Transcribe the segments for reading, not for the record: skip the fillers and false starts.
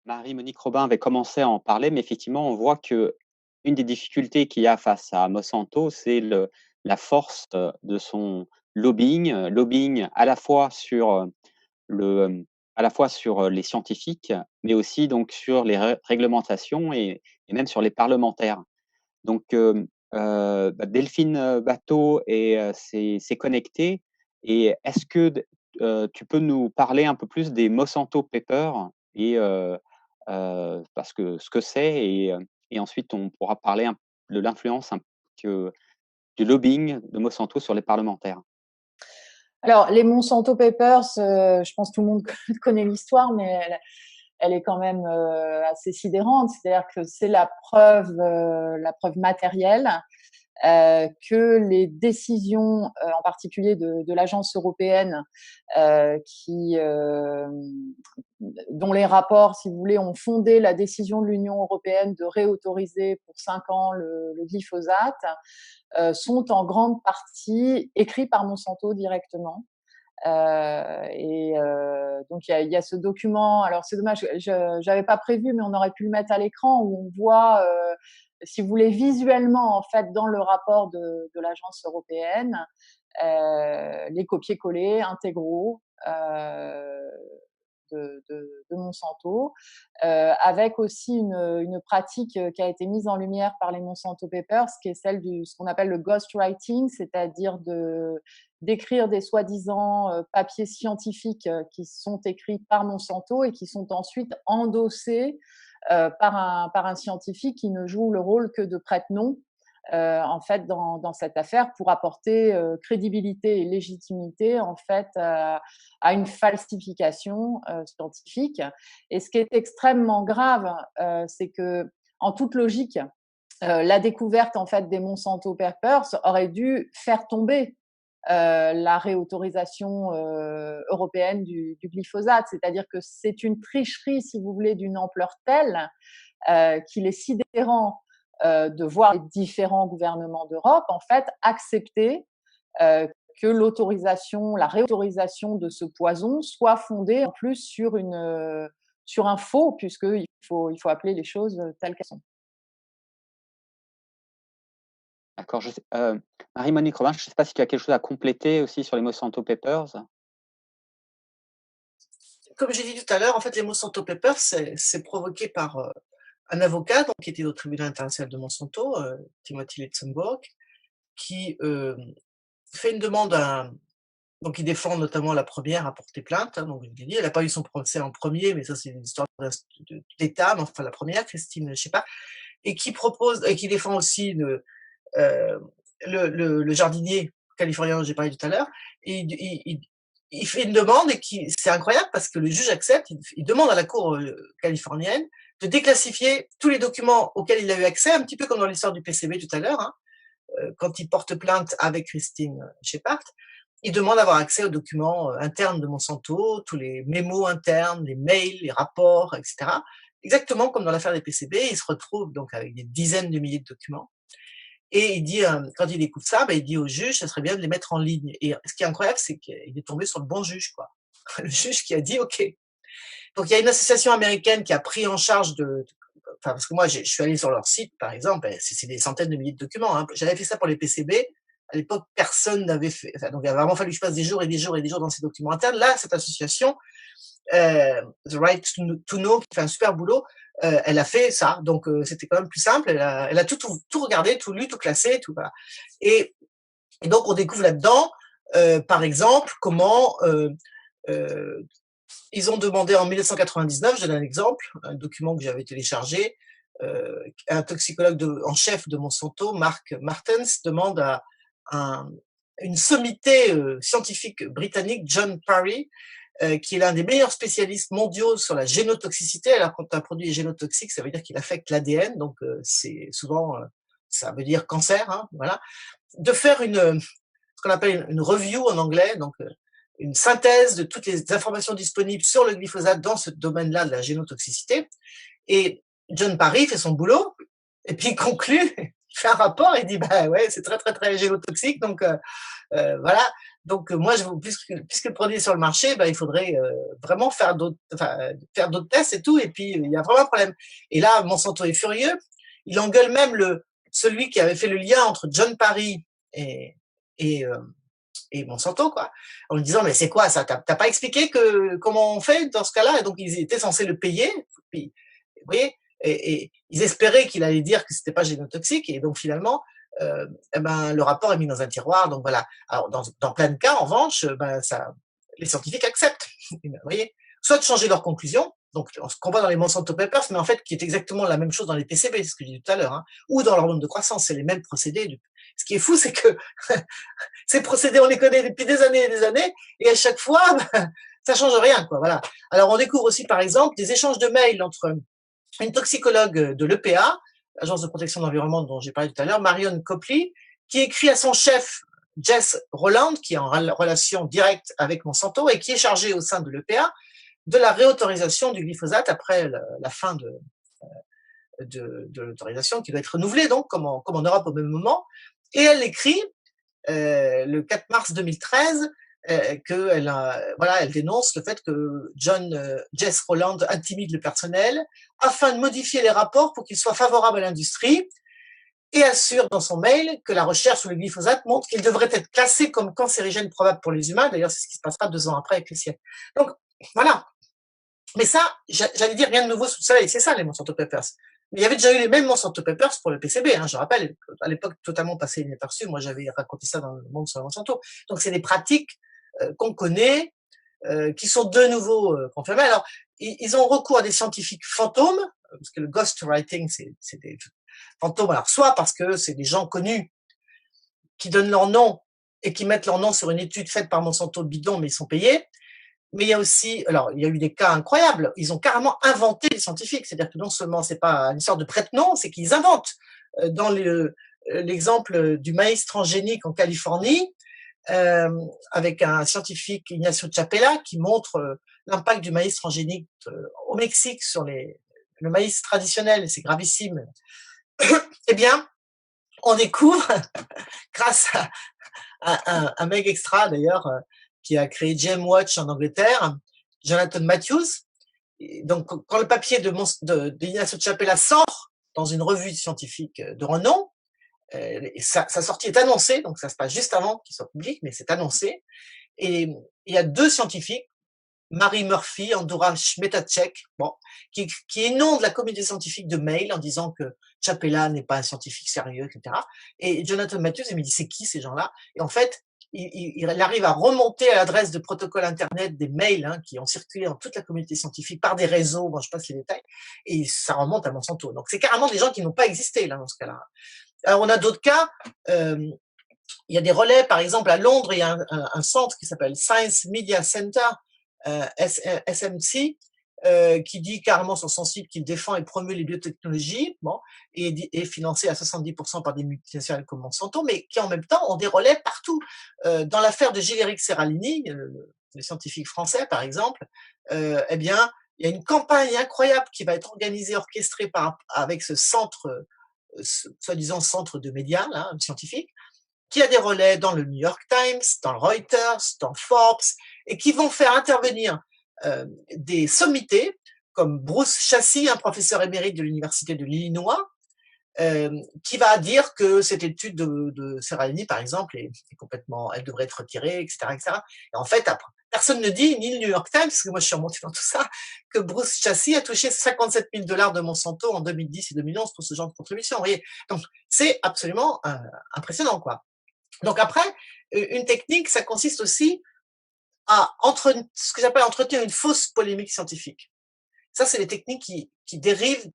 Marie-Monique Robin avait commencé à en parler, mais effectivement, on voit que une des difficultés qu'il y a face à Monsanto, c'est la force de son lobbying à la fois sur le, à la fois sur les scientifiques, mais aussi donc sur les réglementations et même sur les parlementaires. Donc, Delphine Bateau s'est connectée. Et est-ce que tu peux nous parler un peu plus des Monsanto Papers et parce que ce que c'est et ensuite on pourra parler de l'influence que, du lobbying de Monsanto sur les parlementaires. Alors, les Monsanto Papers, je pense que tout le monde connaît l'histoire, mais elle est quand même assez sidérante. C'est-à-dire que c'est la preuve matérielle que les décisions, en particulier de l'agence européenne, dont les rapports, si vous voulez, ont fondé la décision de l'Union européenne de réautoriser pour 5 ans le glyphosate, sont en grande partie écrits par Monsanto directement. Donc il y a ce document. Alors c'est dommage, je n'avais pas prévu, mais on aurait pu le mettre à l'écran où on voit, si vous voulez, visuellement en fait dans le rapport de l'agence européenne, les copier-coller intégraux de Monsanto, avec aussi une pratique qui a été mise en lumière par les Monsanto Papers, qui est celle ce qu'on appelle le ghostwriting, c'est-à-dire d'écrire des soi-disant papiers scientifiques qui sont écrits par Monsanto et qui sont ensuite endossés par un scientifique qui ne joue le rôle que de prête-nom, en fait, dans cette affaire, pour apporter crédibilité et légitimité en fait à une falsification scientifique. Et ce qui est extrêmement grave, c'est que, en toute logique, la découverte en fait des Monsanto Papers aurait dû faire tomber la réautorisation européenne du glyphosate. C'est-à-dire que c'est une tricherie, si vous voulez, d'une ampleur telle qu'il est sidérant de voir les différents gouvernements d'Europe en fait accepter que la réautorisation de ce poison soit fondée en plus sur un faux, puisqu'il faut appeler les choses telles qu'elles sont. D'accord, Marie-Monique Robin, je ne sais pas si tu as quelque chose à compléter aussi sur les Monsanto Papers. Comme j'ai dit tout à l'heure, en fait, les Monsanto Papers, c'est provoqué par un avocat donc, qui était au tribunal international de Monsanto, Timothy Litzenberg, qui fait une demande donc il défend notamment la première à porter plainte, hein, donc je l'ai dit, elle n'a pas eu son procès en premier, mais ça c'est une histoire d'État, mais enfin la première, Christine, je sais pas, et qui défend aussi euh, le jardinier californien dont j'ai parlé tout à l'heure, et il fait une demande c'est incroyable parce que le juge accepte, il demande à la cour californienne de déclassifier tous les documents auxquels il a eu accès, un petit peu comme dans l'histoire du PCB tout à l'heure, hein, quand il porte plainte avec Christine Shepard, il demande d'avoir accès aux documents internes de Monsanto, tous les mémos internes, les mails, les rapports, etc. Exactement comme dans l'affaire des PCB, il se retrouve donc avec des dizaines de milliers de documents. Et il dit, quand il écoute ça, il dit au juge, ça serait bien de les mettre en ligne. Et ce qui est incroyable, c'est qu'il est tombé sur le bon juge, quoi. Le juge qui a dit OK. Donc il y a une association américaine qui a pris en charge enfin, parce que moi, je suis allé sur leur site, par exemple, c'est des centaines de milliers de documents, hein. J'avais fait ça pour les PCB. À l'époque, personne n'avait fait. Enfin, donc il a vraiment fallu que je passe des jours et des jours et des jours dans ces documents internes. Là, cette association, The Right to Know, qui fait un super boulot, elle a fait ça. Donc c'était quand même plus simple. Elle a tout regardé, tout lu, tout classé, tout voilà. Et, et donc on découvre là-dedans, par exemple, comment ils ont demandé en 1999, je donne un exemple, un document que j'avais téléchargé, un toxicologue en chef de Monsanto, Mark Martens, demande à une sommité scientifique britannique, John Parry, qui est l'un des meilleurs spécialistes mondiaux sur la génotoxicité. Alors, quand un produit est génotoxique, ça veut dire qu'il affecte l'ADN, donc c'est souvent, ça veut dire cancer, hein, voilà. De faire ce qu'on appelle une review en anglais, donc une synthèse de toutes les informations disponibles sur le glyphosate dans ce domaine-là de la génotoxicité. Et John Parry fait son boulot, et puis il conclut, il fait un rapport et dit, bah ouais, c'est très, très, très génotoxique, donc voilà. Donc moi, puisque le produit est sur le marché, ben, il faudrait vraiment faire d'autres tests et tout. Et puis, il y a vraiment un problème. Et là, Monsanto est furieux. Il engueule même celui qui avait fait le lien entre John Parry et, et, euh, et Monsanto, quoi, en lui disant, mais c'est quoi ça? T'as pas expliqué comment on fait dans ce cas-là? Et donc, ils étaient censés le payer. Puis, vous voyez, et ils espéraient qu'il allait dire que c'était pas génotoxique. Et donc, finalement, eh ben, le rapport est mis dans un tiroir. Donc, voilà. Alors, dans plein de cas, en revanche, ben, les scientifiques acceptent. Vous voyez, soit de changer leur conclusion, donc ce qu'on voit dans les Monsanto Papers, mais en fait, qui est exactement la même chose dans les PCB, c'est ce que j'ai dit tout à l'heure, hein, ou dans l'hormone de croissance, c'est les mêmes procédés. Ce qui est fou, c'est que ces procédés, on les connaît depuis des années et des années, et à chaque fois, ben, ça change rien, quoi. Voilà. Alors, on découvre aussi, par exemple, des échanges de mails entre une toxicologue de l'EPA, l'Agence de protection de l'environnement dont j'ai parlé tout à l'heure, Marion Copley, qui écrit à son chef, Jess Roland, qui est en relation directe avec Monsanto et qui est chargé au sein de l'EPA de la réautorisation du glyphosate après la fin de l'autorisation qui doit être renouvelée, donc, comme en Europe au même moment. Et elle écrit le 4 mars 2013 elle dénonce le fait que Jess Roland intimide le personnel afin de modifier les rapports pour qu'ils soient favorables à l'industrie et assure dans son mail que la recherche sur le glyphosate montre qu'il devrait être classé comme cancérigène probable pour les humains. D'ailleurs, c'est ce qui se passera 2 ans après avec les siennes. Donc, voilà. Mais ça, j'allais dire rien de nouveau sous le soleil. C'est ça, les Monsanto Papers. Mais il y avait déjà eu les mêmes Monsanto Papers pour le PCB. Hein, je rappelle, à l'époque, totalement passé inaperçu. Moi, j'avais raconté ça dans le monde sur Monsanto. Donc, c'est des pratiques qu'on connaît, qui sont de nouveau confirmées. Alors, ils ont recours à des scientifiques fantômes, parce que le ghostwriting, c'est des fantômes. Alors, soit parce que c'est des gens connus qui donnent leur nom et qui mettent leur nom sur une étude faite par Monsanto bidon, mais ils sont payés. Mais il y a aussi, alors il y a eu des cas incroyables, ils ont carrément inventé les scientifiques, c'est-à-dire que non seulement c'est pas une sorte de prête-nom, c'est qu'ils inventent. Dans l'exemple du maïs transgénique en Californie, avec un scientifique, Ignacio Chapela, qui montre l'impact du maïs transgénique au Mexique sur le maïs traditionnel, et c'est gravissime. Eh bien, on découvre, grâce à un mec extra d'ailleurs, qui a créé GM Watch en Angleterre, Jonathan Matthews. Et donc, quand le papier d'Ignacio Chapela sort dans une revue scientifique de renom, sa sortie est annoncée, donc ça se passe juste avant qu'il soit public, mais c'est annoncé. Et il y a 2 scientifiques, Mary Murphy, Andura Schmetacek, bon, qui inondent la communauté scientifique de mails en disant que Chapela n'est pas un scientifique sérieux, etc. Et Jonathan Matthews, il me dit, c'est qui ces gens-là? Et en fait, il arrive à remonter à l'adresse de protocole Internet des mails qui ont circulé dans toute la communauté scientifique par des réseaux, bon, je passe les détails, et ça remonte à Monsanto. Donc c'est carrément des gens qui n'ont pas existé là dans ce cas-là. Alors on a d'autres cas, il y a des relais, par exemple à Londres, il y a un centre qui s'appelle Science Media Center, SMC, qui dit carrément sur son site qu'il défend et promeut les biotechnologies, bon, et est financé à 70% par des multinationales comme Monsanto, mais qui en même temps ont des relais partout. Dans l'affaire de Gilles-Éric Serralini, le scientifique français par exemple, eh bien, il y a une campagne incroyable qui va être organisée, orchestrée avec ce centre, soi-disant centre de médias là, scientifique, qui a des relais dans le New York Times, dans le Reuters, dans Forbes, et qui vont faire intervenir des sommités, comme Bruce Chassy, un professeur émérite de l'Université de l'Illinois, qui va dire que cette étude de Serralini, par exemple, est complètement, elle devrait être retirée, etc., etc. Et en fait, après, personne ne dit, ni le New York Times, parce que moi je suis remonté dans tout ça, que Bruce Chassy a touché 57 000 $ de Monsanto en 2010 et 2011 pour ce genre de contribution. Vous voyez, donc c'est absolument impressionnant, quoi. Donc après, une technique, ça consiste aussi à ce que j'appelle entretenir une fausse polémique scientifique. Ça, c'est les techniques qui dérivent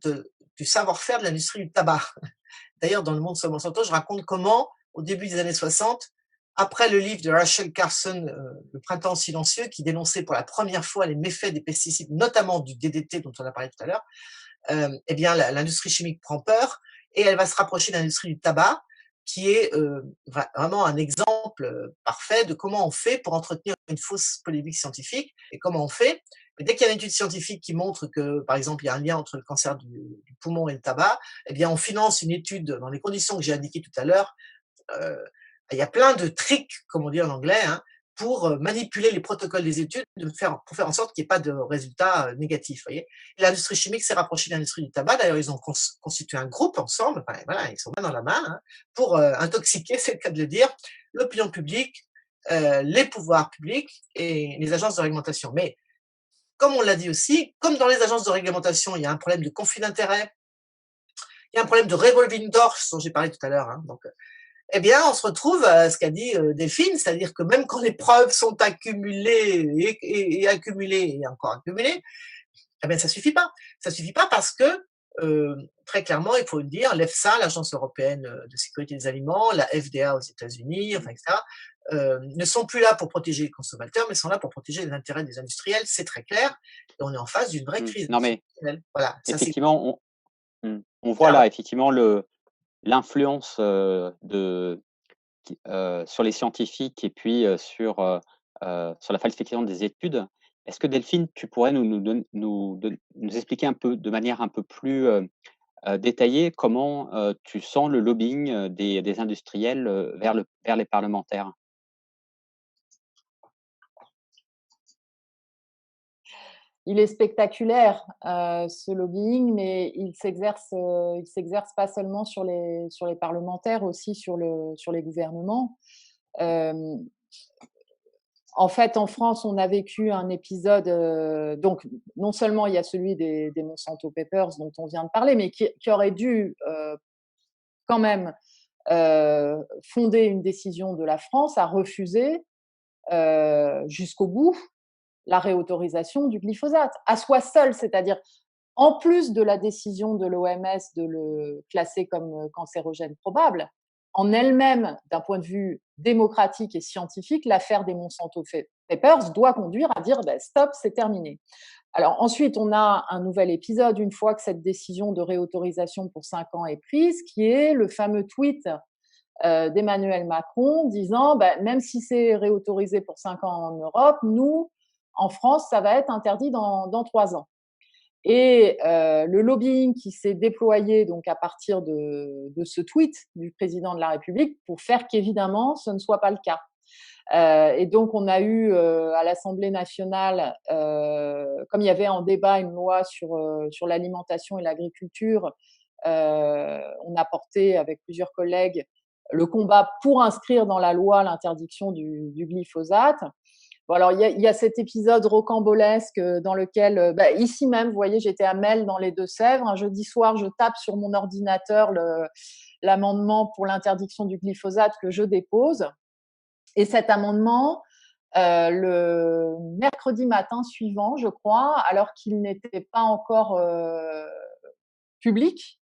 du savoir-faire de l'industrie du tabac. D'ailleurs, dans le monde sur Monsanto, je raconte comment, au début des années 60, après le livre de Rachel Carson, Le printemps silencieux, qui dénonçait pour la première fois les méfaits des pesticides, notamment du DDT dont on a parlé tout à l'heure, eh bien, l'industrie chimique prend peur et elle va se rapprocher de l'industrie du tabac, qui est vraiment un exemple parfait de comment on fait pour entretenir une fausse polémique scientifique et comment on fait. Mais dès qu'il y a une étude scientifique qui montre que, par exemple, il y a un lien entre le cancer du poumon et le tabac, eh bien, on finance une étude dans les conditions que j'ai indiquées tout à l'heure. Il y a plein de tricks, comme on dit en anglais, pour manipuler les protocoles des études pour faire en sorte qu'il n'y ait pas de résultats négatifs. Voyez. Et l'industrie chimique s'est rapprochée de l'industrie du tabac. D'ailleurs, ils ont constitué un groupe ensemble, enfin, voilà, ils sont main dans la main, hein, pour intoxiquer, c'est le cas de le dire, l'opinion publique, les pouvoirs publics et les agences de réglementation. Mais comme on l'a dit aussi, comme dans les agences de réglementation, il y a un problème de conflit d'intérêts, il y a un problème de revolving doors dont j'ai parlé tout à l'heure. Hein, donc, eh bien, on se retrouve à ce qu'a dit Delphine, c'est-à-dire que même quand les preuves sont accumulées et accumulées et encore accumulées, eh bien, ça suffit pas. Ça suffit pas parce que, très clairement, il faut le dire, l'EFSA, l'Agence européenne de sécurité des aliments, la FDA aux États-Unis, enfin, etc., ne sont plus là pour protéger les consommateurs, mais sont là pour protéger les intérêts des industriels, c'est très clair. Et on est en face d'une vraie crise Non, mais institutionnelle. Voilà, ça c'est effectivement, on voit clair. là effectivement l'influence, sur les scientifiques et puis, sur la falsification des études. Est-ce que Delphine, tu pourrais nous expliquer un peu de manière un peu plus, détaillée comment, tu sens le lobbying, des industriels, vers les parlementaires? Il est spectaculaire, ce lobbying, mais il s'exerce pas seulement sur les parlementaires, aussi sur les gouvernements. Hem, En fait, en France, on a vécu un épisode, donc non seulement il y a celui des Monsanto Papers dont on vient de parler, mais qui aurait dû, quand même, fonder une décision de la France à refuser, jusqu'au bout, la réautorisation du glyphosate, à soi seul, c'est-à-dire en plus de la décision de l'OMS de le classer comme cancérogène probable, en elle-même, d'un point de vue démocratique et scientifique, l'affaire des Monsanto Papers doit conduire à dire ben, stop, c'est terminé. Alors ensuite, on a un nouvel épisode une fois que cette décision de réautorisation pour 5 ans est prise, qui est le fameux tweet d'Emmanuel Macron disant ben, même si c'est réautorisé pour 5 ans en Europe, nous, en France, ça va être interdit dans 3 ans. Et le lobbying qui s'est déployé donc à partir de ce tweet du président de la République pour faire qu'évidemment ce ne soit pas le cas. Et donc on a eu à l'Assemblée nationale, comme il y avait en débat une loi sur l'alimentation et l'agriculture, on a porté avec plusieurs collègues le combat pour inscrire dans la loi l'interdiction du glyphosate. Bon, alors, il y a cet épisode rocambolesque dans lequel, bah, ici même, vous voyez, j'étais à Melle dans les Deux-Sèvres. Un jeudi soir, je tape sur mon ordinateur l'amendement pour l'interdiction du glyphosate que je dépose. Et cet amendement, le mercredi matin suivant, je crois, alors qu'il n'était pas encore public,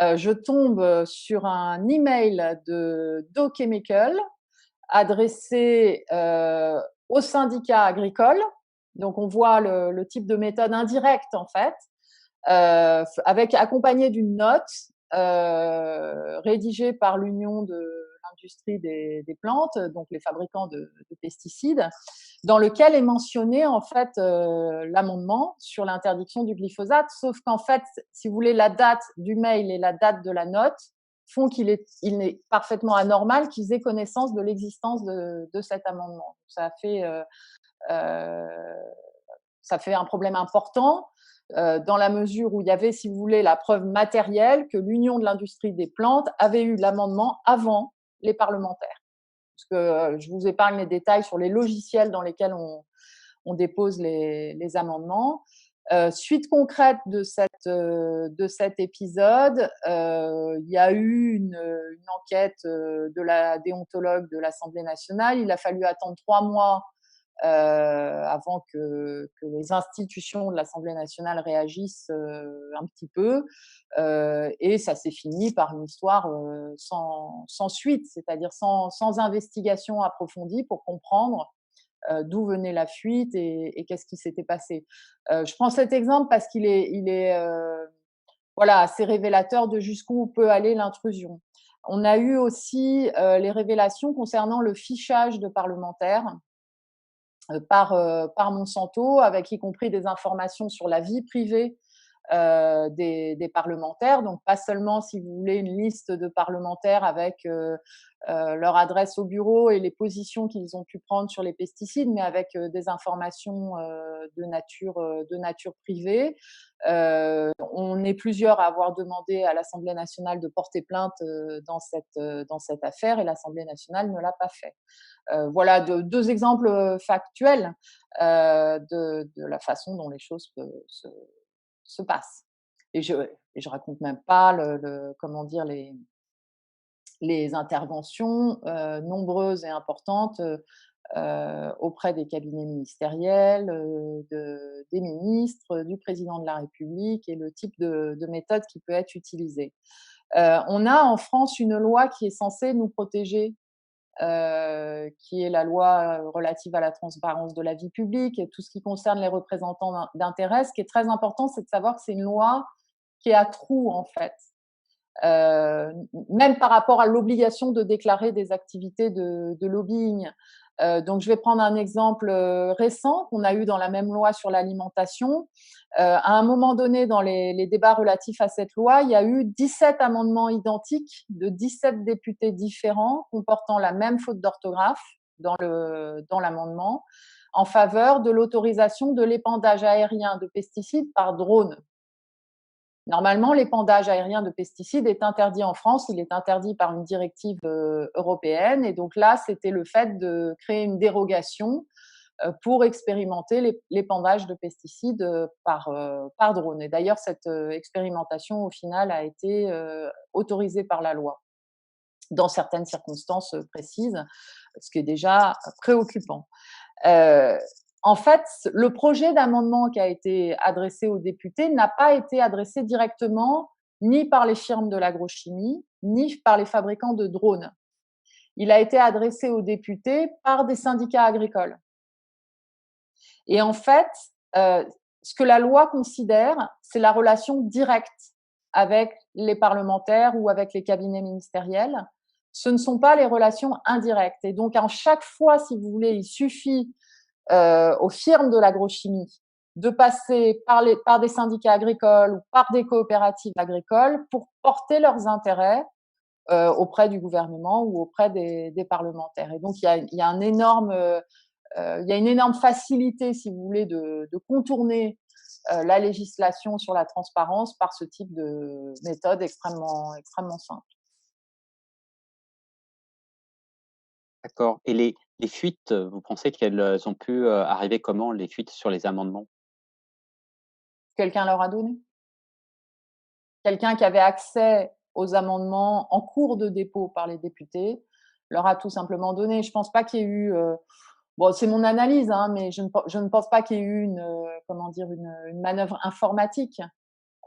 je tombe sur un email de Dow Chemical adressé aux syndicats agricoles. Donc, on voit le type de méthode indirecte, en fait, accompagné d'une note rédigée par l'Union de l'industrie des plantes, donc les fabricants de pesticides, dans lequel est mentionné en fait l'amendement sur l'interdiction du glyphosate, sauf qu'en fait, si vous voulez, la date du mail et la date de la note font qu'il est parfaitement anormal qu'ils aient connaissance de l'existence de cet amendement. Euh, ça fait un problème important dans la mesure où il y avait, si vous voulez, la preuve matérielle que l'Union de l'industrie des plantes avait eu l'amendement avant les parlementaires. Parce que je vous épargne les détails sur les logiciels dans lesquels on dépose les amendements. Suite concrète de cet épisode, il y a eu une enquête de la déontologue de l'Assemblée nationale. Il a fallu attendre 3 mois avant que les institutions de l'Assemblée nationale réagissent un petit peu. Et ça s'est fini par une histoire sans suite, c'est-à-dire sans investigation approfondie pour comprendre d'où venait la fuite et qu'est-ce qui s'était passé. Je prends cet exemple parce qu'il est voilà, assez révélateur de jusqu'où peut aller l'intrusion. On a eu aussi les révélations concernant le fichage de parlementaires par Monsanto, avec y compris des informations sur la vie privée des parlementaires. Donc, pas seulement, si vous voulez, une liste de parlementaires avec leur adresse au bureau et les positions qu'ils ont pu prendre sur les pesticides, mais avec des informations de nature privée. On est plusieurs à avoir demandé à l'Assemblée nationale de porter plainte dans cette affaire et l'Assemblée nationale ne l'a pas fait. Voilà deux exemples factuels de la façon dont les choses se passent. Et je raconte même pas comment dire, les interventions nombreuses et importantes auprès des cabinets ministériels, des ministres, du président de la République et le type de méthode qui peut être utilisée. On a en France une loi qui est censée nous protéger, qui est la loi relative à la transparence de la vie publique et tout ce qui concerne les représentants d'intérêt. Ce qui est très important, c'est de savoir que c'est une loi qui est à trous, en fait. Même par rapport à l'obligation de déclarer des activités de lobbying. Donc, je vais prendre un exemple récent qu'on a eu dans la même loi sur l'alimentation. À un moment donné, dans les débats relatifs à cette loi, il y a eu 17 amendements identiques de 17 députés différents comportant la même faute d'orthographe dans l'amendement en faveur de l'autorisation de l'épandage aérien de pesticides par drone. Normalement, l'épandage aérien de pesticides est interdit en France. Il est interdit par une directive européenne. Et donc là, c'était le fait de créer une dérogation pour expérimenter l'épandage de pesticides par drone. Et d'ailleurs, cette expérimentation, au final, a été autorisée par la loi dans certaines circonstances précises, ce qui est déjà préoccupant. En fait, le projet d'amendement qui a été adressé aux députés n'a pas été adressé directement ni par les firmes de l'agrochimie, ni par les fabricants de drones. Il a été adressé aux députés par des syndicats agricoles. Et en fait, ce que la loi considère, c'est la relation directe avec les parlementaires ou avec les cabinets ministériels. Ce ne sont pas les relations indirectes. Et donc, à chaque fois, si vous voulez, il suffit aux firmes de l'agrochimie de passer par des syndicats agricoles ou par des coopératives agricoles pour porter leurs intérêts auprès du gouvernement ou auprès des parlementaires. Et donc, il y a une énorme facilité, si vous voulez, de contourner la législation sur la transparence par ce type de méthode extrêmement, extrêmement simple. D'accord, et les fuites, vous pensez qu'elles ont pu, arriver comment, les fuites sur les amendements? Quelqu'un leur a donné. Quelqu'un qui avait accès aux amendements en cours de dépôt par les députés leur a tout simplement donné. Je ne pense pas qu'il y ait eu, bon, c'est mon analyse, hein, mais je ne pense pas qu'il y ait eu une manœuvre informatique.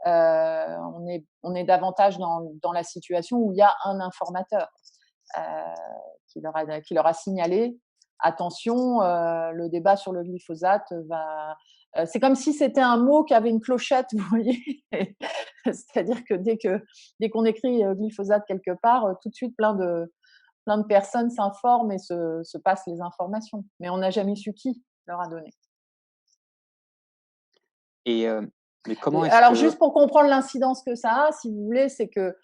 On est davantage dans la situation où il y a un informateur euh, qui leur a signalé attention, le débat sur le glyphosate va. C'est comme si c'était un mot qui avait une clochette, vous voyez. C'est-à-dire que dès qu'on écrit glyphosate quelque part, tout de suite plein de personnes s'informent et se passent les informations. Mais on n'a jamais su qui leur a donné. Et mais comment est-ce Alors, que juste pour comprendre l'incidence que ça a, si vous voulez, c'est que,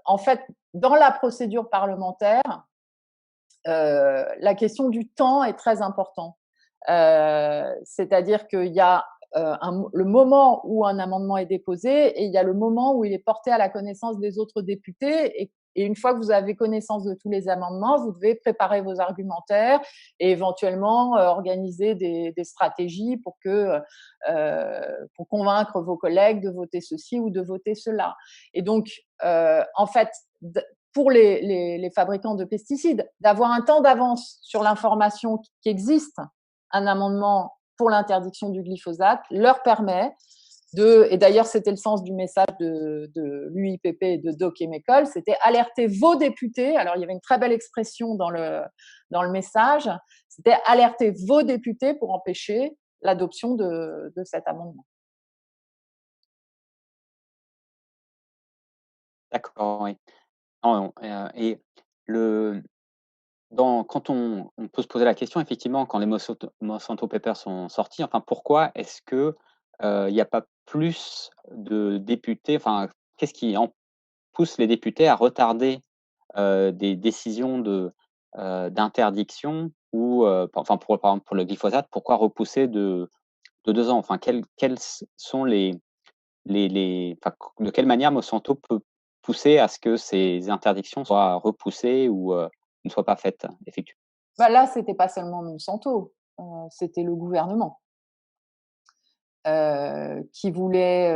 en fait, dans la procédure parlementaire, la question du temps est très importante. C'est-à-dire qu'il y a le moment où un amendement est déposé et il y a le moment où il est porté à la connaissance des autres députés. Et une fois que vous avez connaissance de tous les amendements, vous devez préparer vos argumentaires et éventuellement organiser des stratégies pour convaincre vos collègues de voter ceci ou de voter cela. Et donc, en fait, pour les fabricants de pesticides, d'avoir un temps d'avance sur l'information qui existe, un amendement pour l'interdiction du glyphosate leur permet et d'ailleurs c'était le sens du message de l'UIPP et de Doc Chemical, c'était alerter vos députés. Alors il y avait une très belle expression dans le message, c'était alerter vos députés pour empêcher l'adoption de cet amendement. d'accord, oui. Non, et le quand on peut se poser la question effectivement quand les Monsanto Papers sont sortis, enfin pourquoi est-ce que, il n'y a pas plus de députés, enfin, qu'est-ce qui pousse les députés à retarder, des décisions d'interdiction ou, enfin, par exemple, pour le glyphosate, pourquoi repousser de 2 ans? Enfin, quels sont les de quelle manière Monsanto peut pousser à ce que ces interdictions soient repoussées ou, ne soient pas faites, effectuées? Bah, là, c'était pas seulement Monsanto, c'était le gouvernement, qui voulait,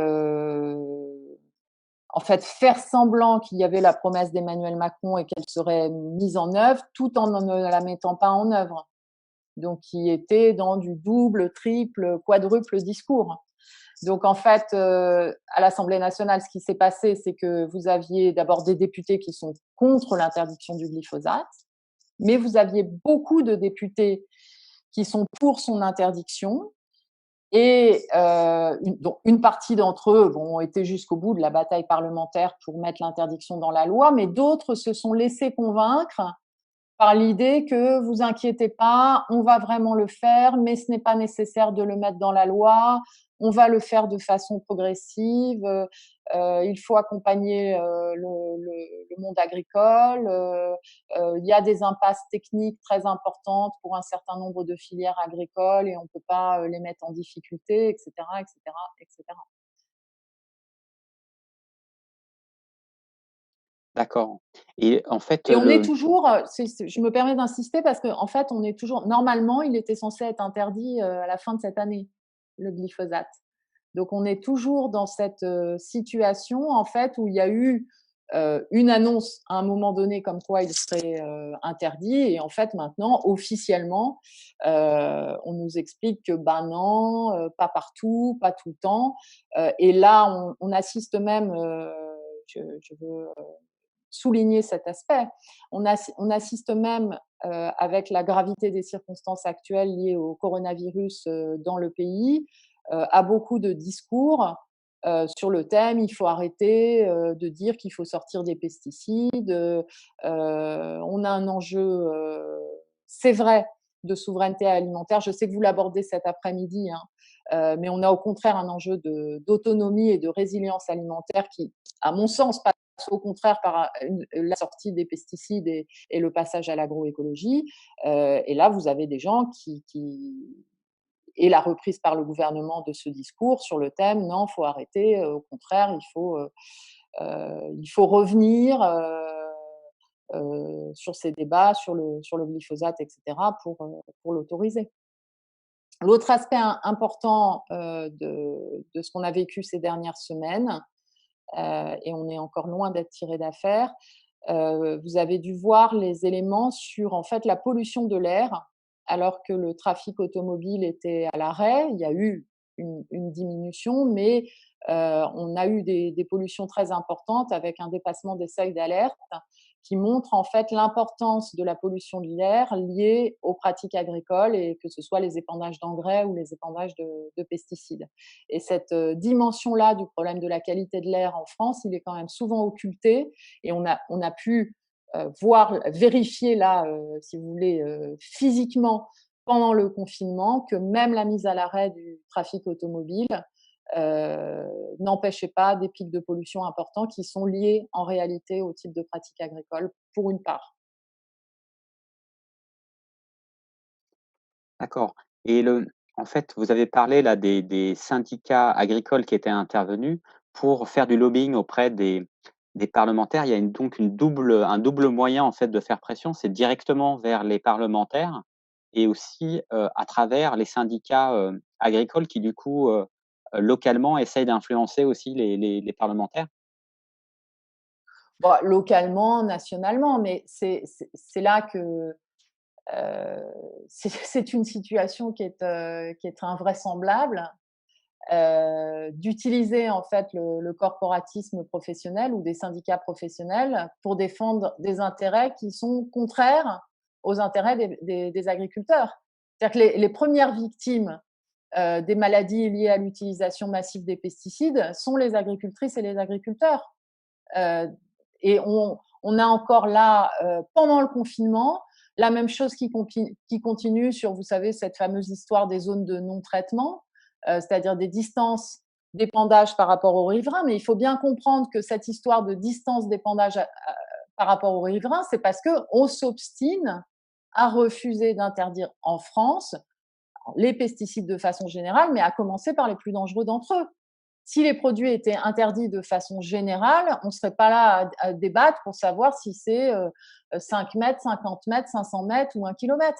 en fait, faire semblant qu'il y avait la promesse d'Emmanuel Macron et qu'elle serait mise en œuvre, tout en ne la mettant pas en œuvre. Donc qui était dans du double, triple, quadruple discours. Donc en fait, à l'Assemblée nationale, ce qui s'est passé, c'est que vous aviez d'abord des députés qui sont contre l'interdiction du glyphosate, mais vous aviez beaucoup de députés qui sont pour son interdiction et donc une partie d'entre eux ont été jusqu'au bout de la bataille parlementaire pour mettre l'interdiction dans la loi, mais d'autres se sont laissés convaincre par l'idée que vous inquiétez pas, on va vraiment le faire, mais ce n'est pas nécessaire de le mettre dans la loi. On va le faire de façon progressive. Il faut accompagner le monde agricole. Il y a des impasses techniques très importantes pour un certain nombre de filières agricoles et on ne peut pas les mettre en difficulté, etc., etc., etc. D'accord et en fait, Et on est toujours, je me permets d'insister parce qu'en fait, on est toujours, normalement, il était censé être interdit à la fin de cette année, le glyphosate. Donc, on est toujours dans cette situation, en fait, où il y a eu une annonce à un moment donné comme quoi il serait interdit. Et en fait, maintenant, officiellement, on nous explique que, ben non, pas partout, pas tout le temps. Et là, on assiste même, je veux souligner cet aspect. On assiste même, avec la gravité des circonstances actuelles liées au coronavirus dans le pays, à beaucoup de discours sur le thème il faut arrêter de dire qu'il faut sortir des pesticides. On a un enjeu, c'est vrai, de souveraineté alimentaire. Je sais que vous l'abordez cet après-midi, hein, mais on a au contraire un enjeu d'autonomie et de résilience alimentaire qui, à mon sens, passe au contraire par la sortie des pesticides et le passage à l'agroécologie. Et là, vous avez des gens et la reprise par le gouvernement de ce discours sur le thème non, il faut arrêter, au contraire, il faut revenir sur ces débats, sur le glyphosate, etc., pour l'autoriser. L'autre aspect important de ce qu'on a vécu ces dernières semaines, et on est encore loin d'être tiré d'affaire. Vous avez dû voir les éléments sur en fait la pollution de l'air, alors que le trafic automobile était à l'arrêt. Il y a eu une diminution, mais on a eu des pollutions très importantes avec un dépassement des seuils d'alerte qui montre en fait l'importance de la pollution de l'air liée aux pratiques agricoles et que ce soit les épandages d'engrais ou les épandages de pesticides. Et cette dimension-là du problème de la qualité de l'air en France, il est quand même souvent occulté et on a pu vérifier là, si vous voulez, physiquement pendant le confinement que même la mise à l'arrêt du trafic automobile n'empêchait pas des pics de pollution importants qui sont liés en réalité au type de pratique agricole pour une part. d'accord et en fait, vous avez parlé là des syndicats agricoles qui étaient intervenus pour faire du lobbying auprès des parlementaires. Il y a donc un double moyen en fait de faire pression, c'est directement vers les parlementaires et aussi, à travers les syndicats, agricoles qui du coup, localement essayent d'influencer aussi les parlementaires? Bon, localement, nationalement, mais c'est là que c'est une situation qui est invraisemblable, d'utiliser en fait le corporatisme professionnel ou des syndicats professionnels pour défendre des intérêts qui sont contraires aux intérêts des agriculteurs. C'est-à-dire que les premières victimes des maladies liées à l'utilisation massive des pesticides sont les agricultrices et les agriculteurs. Euh, et on a encore là, pendant le confinement, la même chose qui continue sur, vous savez, cette fameuse histoire des zones de non-traitement, c'est-à-dire des distances d'épandage par rapport aux riverains, mais il faut bien comprendre que cette histoire de distance d'épandage par rapport aux riverains, c'est parce qu'on s'obstine à refuser d'interdire en France les pesticides de façon générale, mais à commencer par les plus dangereux d'entre eux. Si les produits étaient interdits de façon générale, on ne serait pas là à débattre pour savoir si c'est 5 mètres, 50 mètres, 500 mètres ou 1 kilomètre.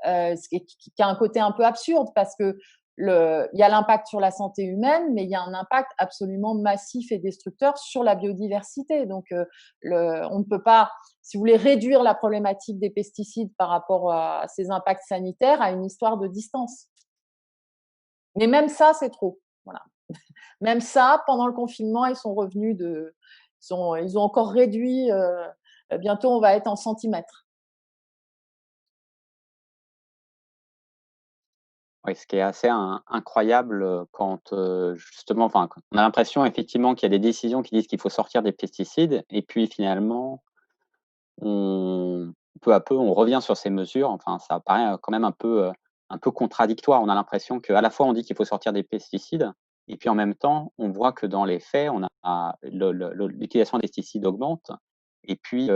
Ce qui a un côté un peu absurde parce que il y a l'impact sur la santé humaine, mais il y a un impact absolument massif et destructeur sur la biodiversité. Donc, on ne peut pas, si vous voulez, réduire la problématique des pesticides par rapport à ces impacts sanitaires à une histoire de distance. Mais même ça, c'est trop. Voilà. Même ça, pendant le confinement, ils sont revenus ils ont encore réduit. Bientôt, on va être en centimètres. Oui, ce qui est assez incroyable quand justement, enfin, on a l'impression effectivement qu'il y a des décisions qui disent qu'il faut sortir des pesticides, et puis finalement, on, peu à peu, on revient sur ces mesures. Enfin, ça paraît quand même un peu contradictoire. On a l'impression qu'à la fois on dit qu'il faut sortir des pesticides, et puis en même temps, on voit que dans les faits, on a l'utilisation des pesticides augmente, et puis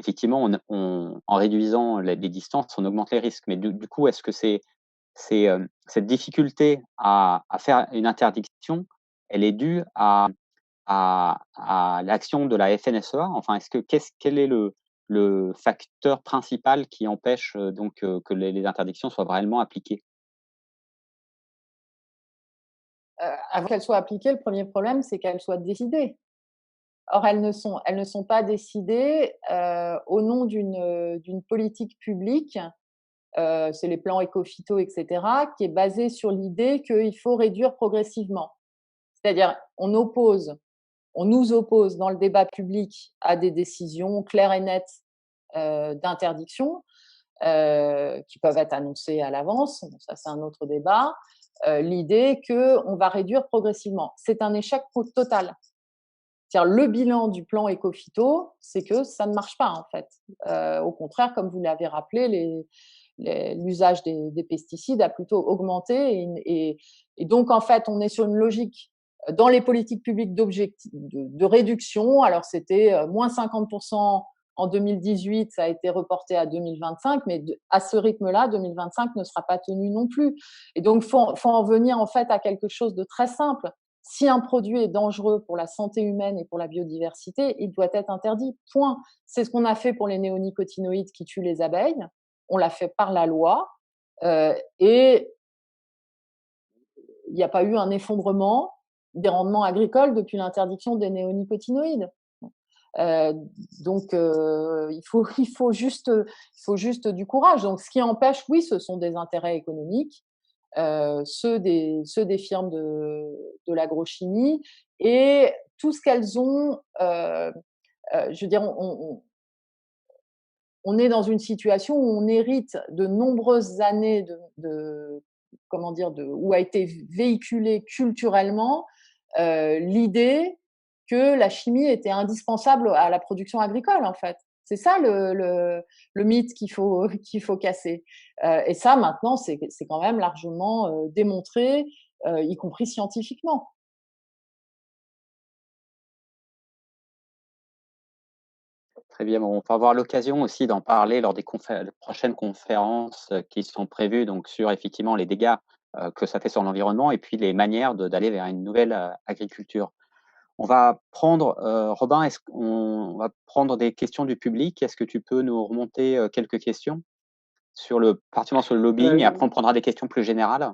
effectivement, en réduisant les distances, on augmente les risques. Mais du coup, est-ce que cette difficulté à faire une interdiction, elle est due à l'action de la FNSEA? Enfin, quel est le facteur principal qui empêche, que les interdictions soient vraiment appliquées? Avant qu'elles soient appliquées, le premier problème, c'est qu'elles soient décidées. Or, elles ne sont pas décidées au nom d'une politique publique. C'est les plans éco-phyto, etc., qui est basée sur l'idée qu'il faut réduire progressivement. C'est-à-dire, on nous oppose dans le débat public à des décisions claires et nettes d'interdiction qui peuvent être annoncées à l'avance. Bon, ça, c'est un autre débat. L'idée qu'on va réduire progressivement. C'est un échec total. C'est-à-dire, le bilan du plan éco-phyto, c'est que ça ne marche pas, en fait. Au contraire, comme vous l'avez rappelé, l'usage des pesticides a plutôt augmenté. Et donc, en fait, on est sur une logique dans les politiques publiques de réduction. Alors, c'était moins 50% en 2018, ça a été reporté à 2025, mais à ce rythme-là, 2025 ne sera pas tenu non plus. Et donc, faut en venir en fait à quelque chose de très simple. Si un produit est dangereux pour la santé humaine et pour la biodiversité, il doit être interdit. Point. C'est ce qu'on a fait pour les néonicotinoïdes qui tuent les abeilles. On l'a fait par la loi. Et il n'y a pas eu un effondrement des rendements agricoles depuis l'interdiction des néonicotinoïdes. Euh, donc, il faut juste du courage. Donc, ce qui empêche, oui, ce sont des intérêts économiques, ceux des firmes de l'agrochimie et tout ce qu'elles ont. Je veux dire, on est dans une situation où on hérite de nombreuses années comment dire, où a été véhiculée culturellement l'idée que la chimie était indispensable à la production agricole, en fait. C'est ça le mythe qu'il faut casser. Et ça, maintenant, c'est quand même largement démontré, y compris scientifiquement. Très bien, bon, on va avoir l'occasion aussi d'en parler lors des prochaines conférences qui sont prévues, donc sur effectivement les dégâts que ça fait sur l'environnement, et puis les manières d'aller vers une nouvelle agriculture. On va prendre, Robin, on va prendre des questions du public. Est-ce que tu peux nous remonter quelques questions particulièrement sur le lobbying, et après on prendra des questions plus générales?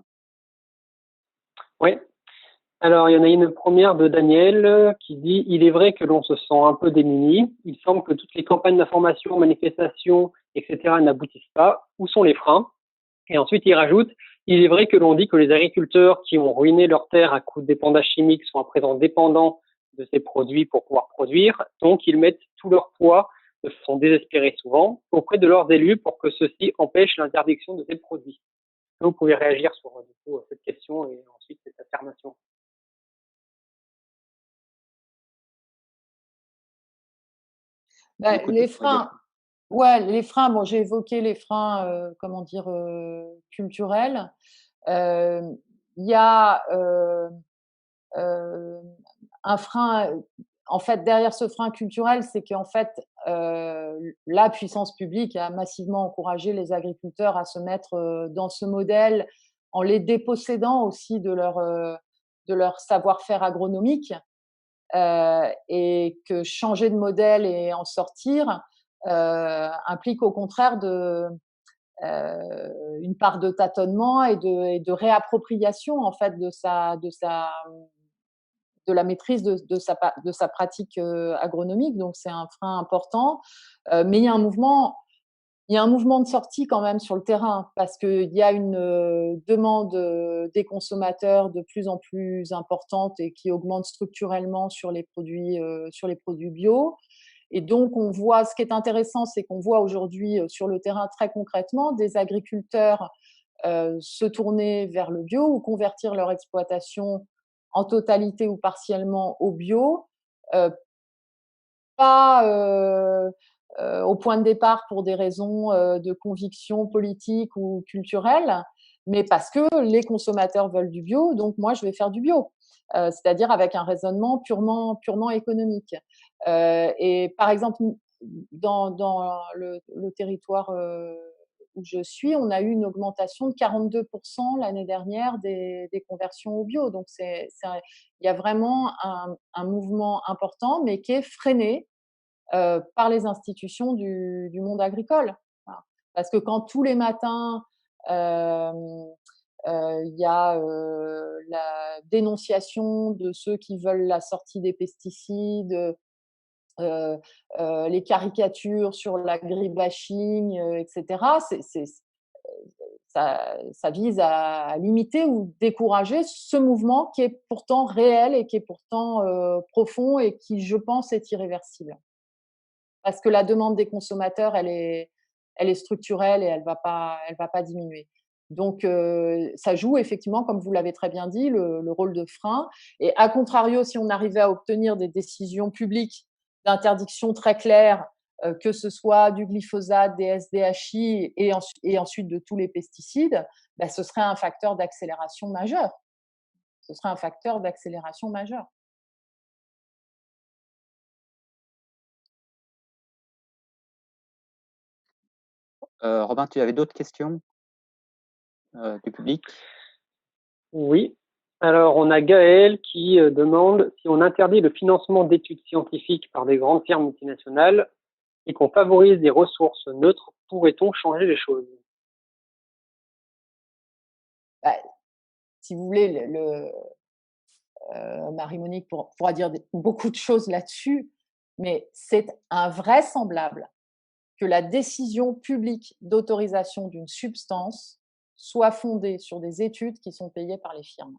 Oui. Alors, il y en a une première de Daniel qui dit « Il est vrai que l'on se sent un peu démuni. Il semble que toutes les campagnes d'information, manifestations, etc. n'aboutissent pas. Où sont les freins ?» Et ensuite, il rajoute « Il est vrai que l'on dit que les agriculteurs qui ont ruiné leurs terres à coups d'épandage chimique sont à présent dépendants de ces produits pour pouvoir produire. Donc, ils mettent tout leur poids, de façon désespérée souvent, auprès de leurs élus pour que ceux-ci empêchent l'interdiction de ces produits. » Vous pouvez réagir sur du coup, cette question et ensuite cette affirmation. Les freins, ouais, les freins. Bon, j'ai évoqué les freins, comment dire, culturels. Il y a un frein. En fait, derrière ce frein culturel, c'est qu'en fait, la puissance publique a massivement encouragé les agriculteurs à se mettre dans ce modèle en les dépossédant aussi de leur savoir-faire agronomique, et que changer de modèle et en sortir implique au contraire une part de tâtonnement et de réappropriation en fait de la maîtrise de sa pratique agronomique. Donc c'est un frein important, mais il y a un mouvement de sortie quand même sur le terrain parce qu'il y a une demande des consommateurs de plus en plus importante et qui augmente structurellement sur les produits bio. Et donc, on voit, ce qui est intéressant, c'est qu'on voit aujourd'hui sur le terrain très concrètement des agriculteurs se tourner vers le bio ou convertir leur exploitation en totalité ou partiellement au bio, pas au point de départ pour des raisons de conviction politique ou culturelle, mais parce que les consommateurs veulent du bio, donc moi je vais faire du bio. C'est-à-dire avec un raisonnement purement économique. Et par exemple, dans le territoire où je suis, on a eu une augmentation de 42% l'année dernière des conversions au bio. Donc il y a vraiment un mouvement important, mais qui est freiné par les institutions du monde agricole. Voilà. Parce que quand tous les matins, il y a la dénonciation de ceux qui veulent la sortie des pesticides, les caricatures sur l'agribashing, etc., ça vise à limiter ou décourager ce mouvement qui est pourtant réel et qui est pourtant profond et qui, je pense, est irréversible. Parce que la demande des consommateurs, elle est structurelle et elle va pas diminuer. Donc, ça joue effectivement, comme vous l'avez très bien dit, le rôle de frein. Et à contrario, si on arrivait à obtenir des décisions publiques d'interdiction très claires, que ce soit du glyphosate, des SDHI et ensuite de tous les pesticides, bah, ce serait un facteur d'accélération majeur. Ce serait un facteur d'accélération majeur. Robin, tu avais d'autres questions du public? Oui. Alors, on a Gaël qui demande si on interdit le financement d'études scientifiques par des grandes firmes multinationales et qu'on favorise des ressources neutres, pourrait-on changer les choses? Bah, si vous voulez, Marie-Monique pourra dire beaucoup de choses là-dessus, mais c'est invraisemblable que la décision publique d'autorisation d'une substance soit fondée sur des études qui sont payées par les firmes.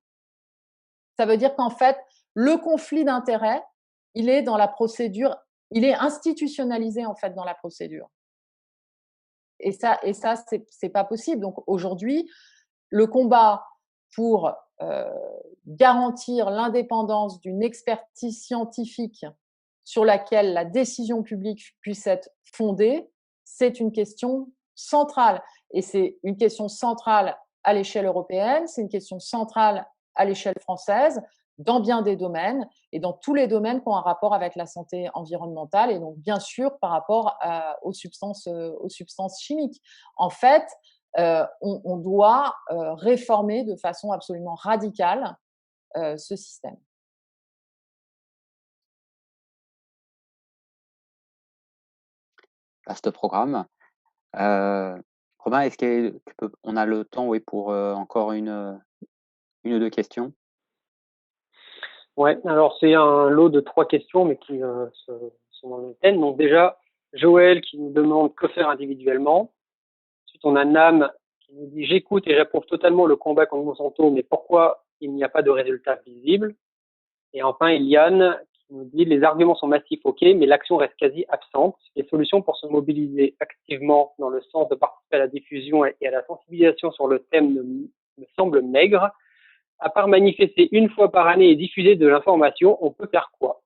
Ça veut dire qu'en fait, le conflit d'intérêts, il est dans la procédure, il est institutionnalisé en fait dans la procédure. Et ça, c'est pas possible. Donc aujourd'hui, le combat pour garantir l'indépendance d'une expertise scientifique sur laquelle la décision publique puisse être fondée, c'est une question centrale. Et c'est une question centrale à l'échelle européenne, c'est une question centrale à l'échelle française, dans bien des domaines, et dans tous les domaines qui ont un rapport avec la santé environnementale, et donc bien sûr par rapport aux substances chimiques. En fait, on doit réformer de façon absolument radicale ce système. Vaste programme. Robin, est-ce que on a le temps, oui, pour encore une ou deux questions? Ouais, alors c'est un lot de 3 questions, mais qui sont dans le thème. Donc déjà, Joël qui nous demande que faire individuellement. Ensuite, on a Nam qui nous dit j'écoute et j'approuve totalement le combat contre Monsanto, mais pourquoi il n'y a pas de résultat visible? Et enfin, Eliane qui nous dit les arguments sont massifs, ok, mais l'action reste quasi absente. Les solutions pour se mobiliser activement dans le sens de participer à la diffusion et à la sensibilisation sur le thème me semblent maigres. À part manifester une fois par année et diffuser de l'information, on peut faire quoi?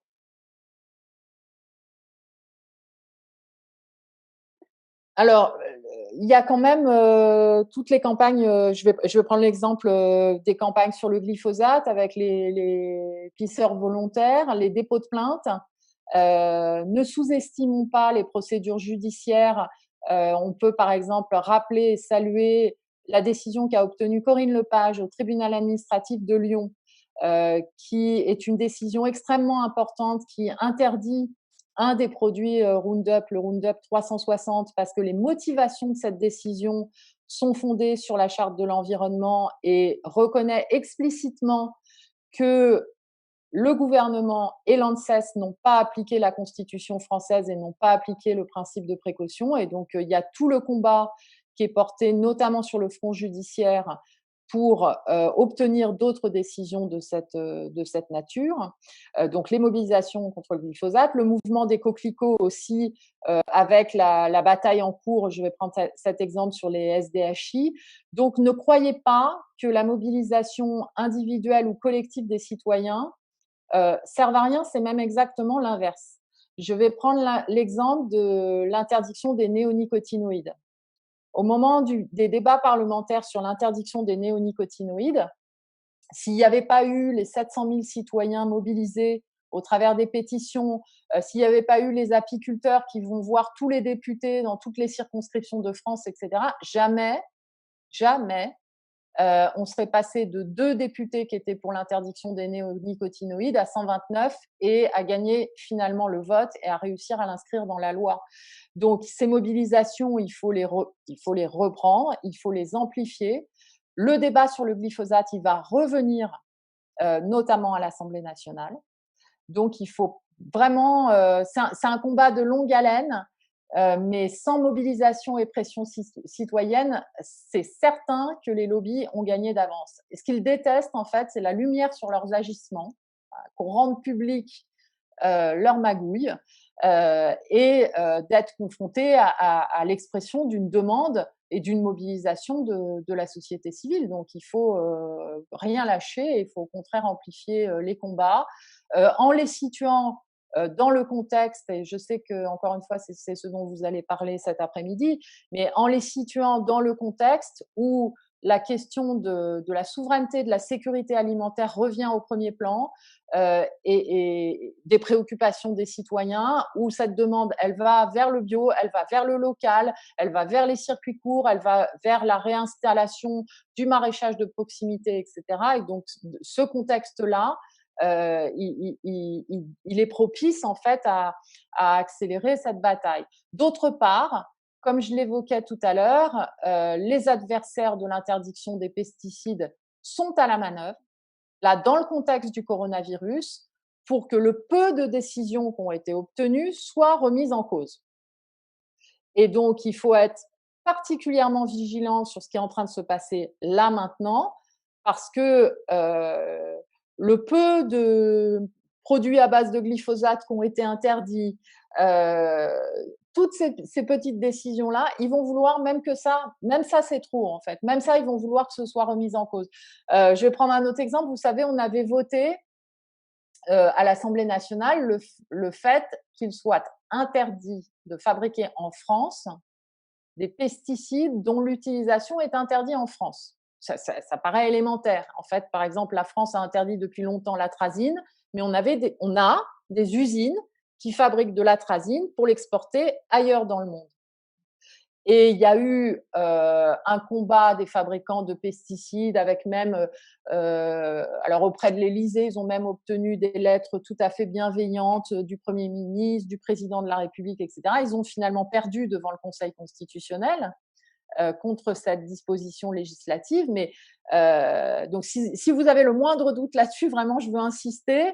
Alors, il y a quand même toutes les campagnes, je vais prendre l'exemple des campagnes sur le glyphosate avec les pisseurs volontaires, les dépôts de plainte. Ne sous-estimons pas les procédures judiciaires. On peut par exemple rappeler et saluer la décision qu'a obtenue Corinne Lepage au tribunal administratif de Lyon, qui est une décision extrêmement importante qui interdit un des produits Roundup, le Roundup 360, parce que les motivations de cette décision sont fondées sur la charte de l'environnement et reconnaît explicitement que le gouvernement et l'ANSES n'ont pas appliqué la Constitution française et n'ont pas appliqué le principe de précaution. Et donc, il y a tout le combat qui est porté notamment sur le front judiciaire pour obtenir d'autres décisions de cette nature. Donc, les mobilisations contre le glyphosate, le mouvement des coquelicots aussi, avec la bataille en cours, je vais prendre cet exemple sur les SDHI. Donc, ne croyez pas que la mobilisation individuelle ou collective des citoyens servent à rien, c'est même exactement l'inverse. Je vais prendre l'exemple de l'interdiction des néonicotinoïdes. Au moment des débats parlementaires sur l'interdiction des néonicotinoïdes, s'il n'y avait pas eu les 700 000 citoyens mobilisés au travers des pétitions, s'il n'y avait pas eu les apiculteurs qui vont voir tous les députés dans toutes les circonscriptions de France, etc., jamais on serait passé de 2 députés qui étaient pour l'interdiction des néonicotinoïdes à 129 et à gagner finalement le vote et à réussir à l'inscrire dans la loi. Donc, ces mobilisations, il faut les reprendre, il faut les amplifier. Le débat sur le glyphosate, il va revenir notamment à l'Assemblée nationale. Donc, il faut vraiment… c'est un combat de longue haleine. Mais sans mobilisation et pression citoyenne, c'est certain que les lobbies ont gagné d'avance. Et ce qu'ils détestent, en fait, c'est la lumière sur leurs agissements, qu'on rende public leur magouille et d'être confrontés à l'expression d'une demande et d'une mobilisation de la société civile. Donc, il faut rien lâcher, il faut au contraire amplifier les combats en les situant dans le contexte, et je sais que encore une fois c'est ce dont vous allez parler cet après-midi, mais en les situant dans le contexte où la question de la souveraineté, de la sécurité alimentaire revient au premier plan et des préoccupations des citoyens, où cette demande, elle va vers le bio, elle va vers le local, elle va vers les circuits courts, elle va vers la réinstallation du maraîchage de proximité, etc. Et donc, ce contexte-là, il est propice en fait à accélérer cette bataille. D'autre part, comme je l'évoquais tout à l'heure, les adversaires de l'interdiction des pesticides sont à la manœuvre, là dans le contexte du coronavirus, pour que le peu de décisions qui ont été obtenues soient remises en cause. Et donc, il faut être particulièrement vigilant sur ce qui est en train de se passer là maintenant, parce que le peu de produits à base de glyphosate qui ont été interdits, toutes ces petites décisions-là, ils vont vouloir même ça c'est trop en fait, même ça ils vont vouloir que ce soit remis en cause. Je vais prendre un autre exemple, vous savez, on avait voté à l'Assemblée nationale le fait qu'il soit interdit de fabriquer en France des pesticides dont l'utilisation est interdite en France. Ça paraît élémentaire. En fait, par exemple, la France a interdit depuis longtemps l'atrazine, mais on a des usines qui fabriquent de l'atrazine pour l'exporter ailleurs dans le monde. Et il y a eu un combat des fabricants de pesticides avec même, alors auprès de l'Élysée, ils ont même obtenu des lettres tout à fait bienveillantes du Premier ministre, du Président de la République, etc. Ils ont finalement perdu devant le Conseil constitutionnel contre cette disposition législative. Mais donc, si vous avez le moindre doute là-dessus, vraiment, je veux insister.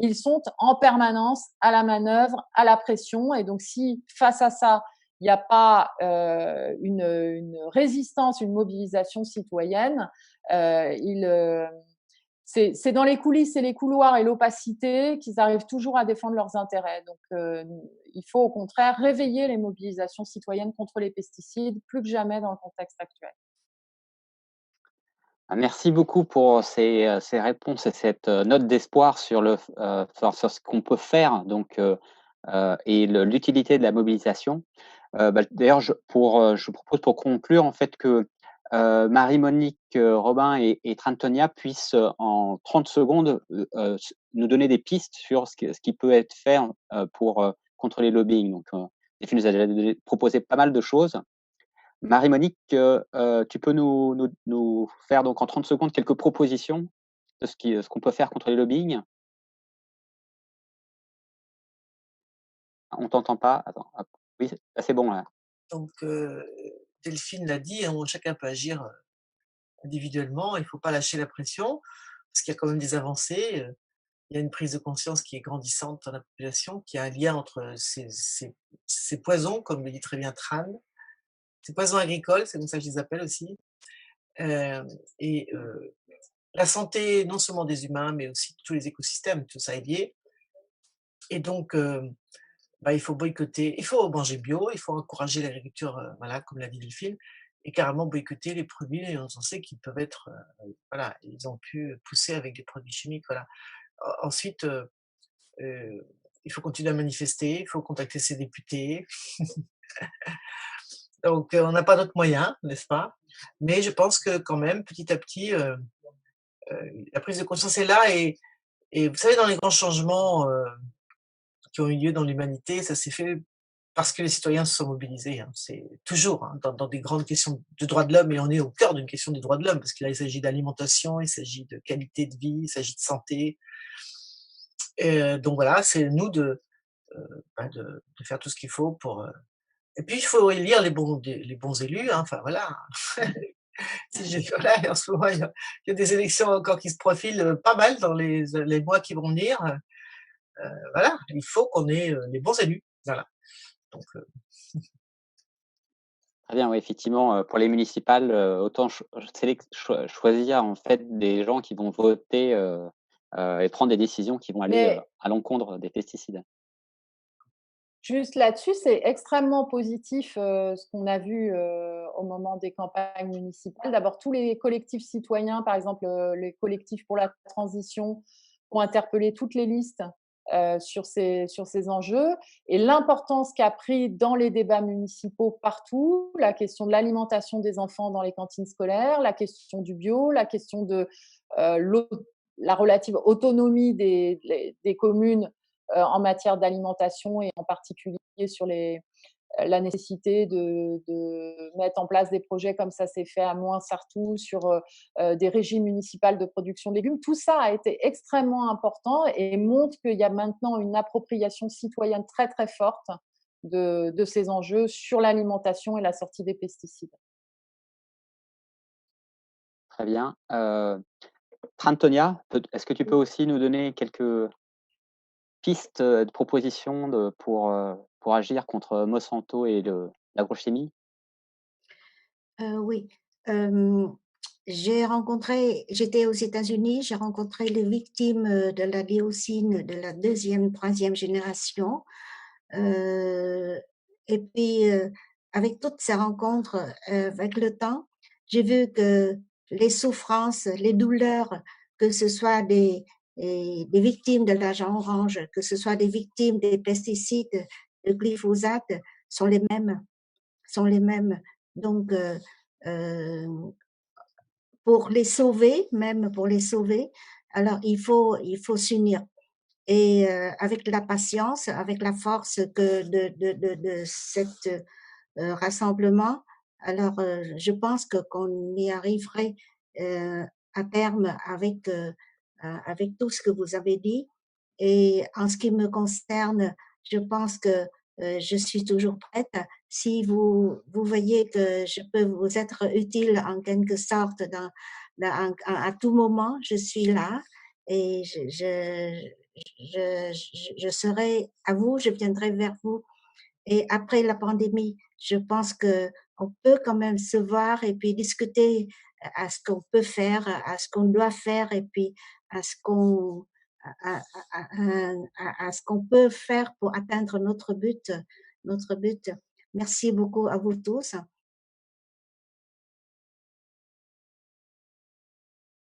Ils sont en permanence à la manœuvre, à la pression. Et donc, si face à ça, il n'y a pas une résistance, une mobilisation citoyenne, c'est dans les coulisses et les couloirs et l'opacité qu'ils arrivent toujours à défendre leurs intérêts. Donc, il faut au contraire réveiller les mobilisations citoyennes contre les pesticides, plus que jamais dans le contexte actuel. Merci beaucoup pour ces réponses et cette note d'espoir sur sur ce qu'on peut faire donc et l'utilité de la mobilisation. D'ailleurs, je propose pour conclure en fait que, Marie-Monique, Robin et Trantonia puissent, en 30 secondes, nous donner des pistes sur ce qui peut être fait, pour, contre les lobbying. Donc, Delphine nous a déjà proposé pas mal de choses. Marie-Monique, tu peux nous faire donc en 30 secondes quelques propositions de ce qu'on peut faire contre les lobbying? On t'entend pas. Attends, hop. Oui, c'est bon là. Donc, Delphine l'a dit, hein, chacun peut agir, individuellement. Il ne faut pas lâcher la pression, parce qu'il y a quand même des avancées, il y a une prise de conscience qui est grandissante dans la population, qu'il y a un lien entre ces poisons, comme le dit très bien Tran, ces poisons agricoles, c'est comme ça que je les appelle aussi, hem et la santé non seulement des humains, mais aussi de tous les écosystèmes, tout ça est lié et donc il faut boycotter, il faut manger bio, il faut encourager l'agriculture, voilà, comme l'a dit Delphine et carrément boycotter les produits on sait qu'ils peuvent être, voilà, ils ont pu pousser avec des produits chimiques, voilà. Ensuite, il faut continuer à manifester, il faut contacter ses députés. Donc on n'a pas d'autres moyens, n'est-ce pas? Mais je pense que quand même, petit à petit, la prise de conscience est là et vous savez, dans les grands changements, qui ont eu lieu dans l'humanité, ça s'est fait parce que les citoyens se sont mobilisés, hein. C'est toujours, hein, dans des grandes questions de droits de l'homme et on est au cœur d'une question des droits de l'homme parce qu'il s'agit d'alimentation, il s'agit de qualité de vie, il s'agit de santé donc voilà, c'est nous de faire tout ce qu'il faut pour, et puis il faut élire les bons élus, hein, enfin voilà. Si j'ai voilà, et en ce moment, il y a des élections encore qui se profilent, pas mal dans les mois qui vont venir, voilà, il faut qu'on ait, les bons élus, voilà, donc Très bien, oui, effectivement, pour les municipales, autant choisir en fait des gens qui vont voter, et prendre des décisions qui vont aller, Mais à l'encontre des pesticides. juste là-dessus, c'est extrêmement positif, ce qu'on a vu, au moment des campagnes municipales. D'abord, tous les collectifs citoyens, par exemple, les collectifs pour la transition, ont interpellé toutes les listes, sur ces enjeux et l'importance qu'a pris dans les débats municipaux partout, la question de l'alimentation des enfants dans les cantines scolaires, la question du bio, la question de, l'au la relative autonomie des communes en matière d'alimentation et en particulier sur la nécessité de mettre en place des projets comme ça s'est fait à Mouins-Sartoux sur des régies municipales de production de légumes. Tout ça a été extrêmement important et montre qu'il y a maintenant une appropriation citoyenne très très forte de ces enjeux sur l'alimentation et la sortie des pesticides. Très bien, Antonia, est-ce que tu peux aussi nous donner quelques pistes, de propositions pour agir contre Monsanto et l'agrochimie? Oui, hem, j'étais aux États-Unis, j'ai rencontré les victimes, de la dioxine de la deuxième, troisième génération, heu et puis, avec toutes ces rencontres, avec le temps, j'ai vu que les souffrances, les douleurs, que ce soit des victimes de l'agent orange, que ce soit des victimes des pesticides, de glyphosate, sont les mêmes, sont les mêmes. Donc, heu, pour les sauver, même pour les sauver, alors il faut s'unir et avec la patience, avec la force que de cet, rassemblement, alors, je pense que qu'on y arriverait, heu, à terme avec tout ce que vous avez dit et en ce qui me concerne, je pense que, je suis toujours prête. Si vous voyez que je peux vous être utile en quelque sorte à tout moment, je suis là et je serai à vous, je viendrai vers vous et après la pandémie, je pense que on peut quand même se voir et puis discuter à ce qu'on peut faire, à ce qu'on doit faire et puis à ce qu'on à ce qu'on peut faire pour atteindre notre but, notre but. Merci beaucoup à vous tous.